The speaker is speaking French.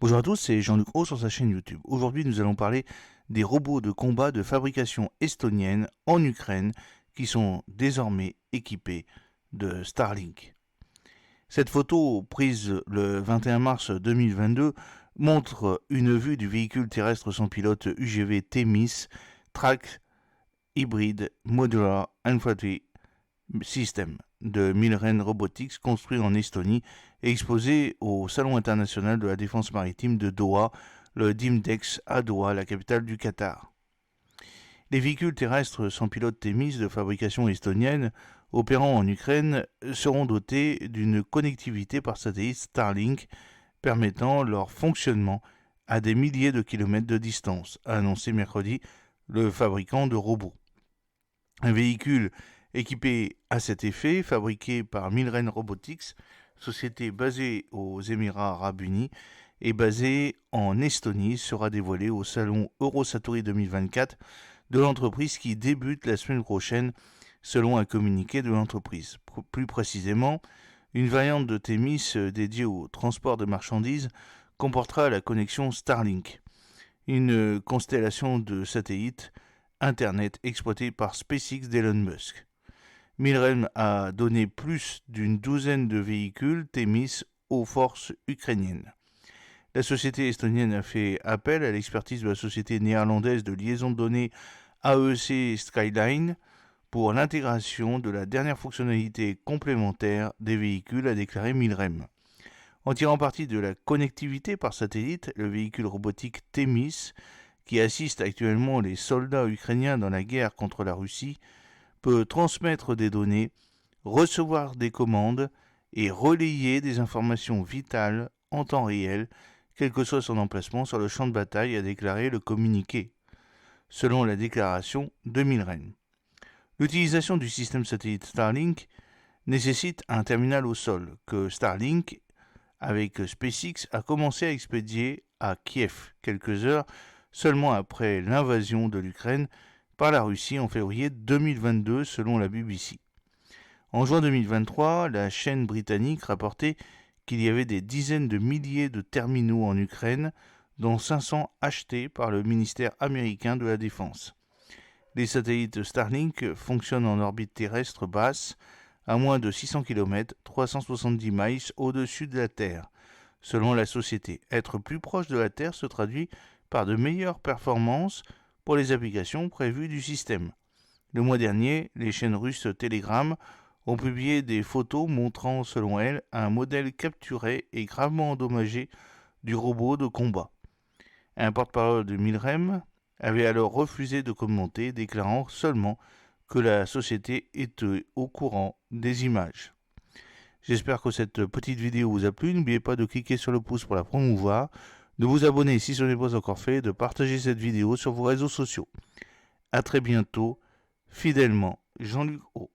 Bonjour à tous, c'est Jean-Luc Haut sur sa chaîne YouTube. Aujourd'hui, nous allons parler des robots de combat de fabrication estonienne en Ukraine qui sont désormais équipés de Starlink. Cette photo, prise le 21 mars 2022, montre une vue du véhicule terrestre sans pilote UGV Themis Track Hybrid Modular Infantry System de Milren Robotics, construit en Estonie et exposé au Salon international de la défense maritime de Doha, le Dimdex à Doha, la capitale du Qatar. Les véhicules terrestres sans pilote Themis de fabrication estonienne opérant en Ukraine seront dotés d'une connectivité par satellite Starlink permettant leur fonctionnement à des milliers de kilomètres de distance, a annoncé mercredi le fabricant de robots. Un véhicule équipé à cet effet, fabriqué par Milren Robotics, société basée aux Émirats arabes unis et basée en Estonie, sera dévoilé au salon Eurosatory 2024 de l'entreprise qui débute la semaine prochaine, selon un communiqué de l'entreprise. Plus précisément, une variante de Themis dédiée au transport de marchandises comportera la connexion Starlink, une constellation de satellites Internet exploitée par SpaceX d'Elon Musk. Milren a donné plus d'une douzaine de véhicules Themis aux forces ukrainiennes. La société estonienne a fait appel à l'expertise de la société néerlandaise de liaison de données AEC Skyline pour l'intégration de la dernière fonctionnalité complémentaire des véhicules, a déclaré Milrem. En tirant parti de la connectivité par satellite, le véhicule robotique Themis, qui assiste actuellement les soldats ukrainiens dans la guerre contre la Russie, peut transmettre des données, recevoir des commandes et relayer des informations vitales en temps réel, quel que soit son emplacement sur le champ de bataille, a déclaré le communiqué, selon la déclaration de Milren. L'utilisation du système satellite Starlink nécessite un terminal au sol que Starlink, avec SpaceX, a commencé à expédier à Kiev quelques heures seulement après l'invasion de l'Ukraine par la Russie en février 2022, selon la BBC. En juin 2023, la chaîne britannique rapportait qu'il y avait des dizaines de milliers de terminaux en Ukraine, dont 500 achetés par le ministère américain de la Défense. Les satellites Starlink fonctionnent en orbite terrestre basse, à moins de 600 km, 370 miles au-dessus de la Terre. Selon la société, être plus proche de la Terre se traduit par de meilleures performances pour les applications prévues du système. Le mois dernier, les chaînes russes Telegram ont publié des photos montrant, selon elles, un modèle capturé et gravement endommagé du robot de combat. Un porte-parole de Milrem avait alors refusé de commenter, déclarant seulement que la société était au courant des images. J'espère que cette petite vidéo vous a plu. N'oubliez pas de cliquer sur le pouce pour la promouvoir, de vous abonner si ce n'est pas encore fait, de partager cette vidéo sur vos réseaux sociaux. A très bientôt, fidèlement, Jean-Luc Haut.